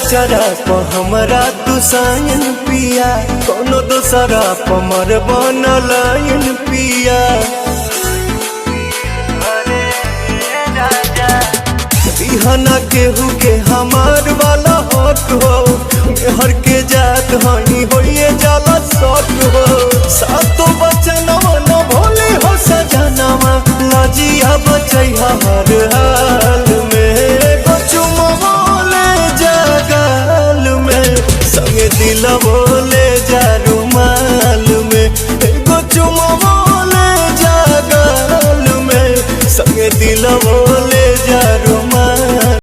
अचरा प हमरा तू सायन पिया, कोनो दोसरा प मर बनलायन पिया। बिहना केहू के हमार वाला हक हो, मेहर के जात हई होइए जाला सक हो। सातो बचनवा न भोले हो सजनवा, लजिया बचैहा हर हाल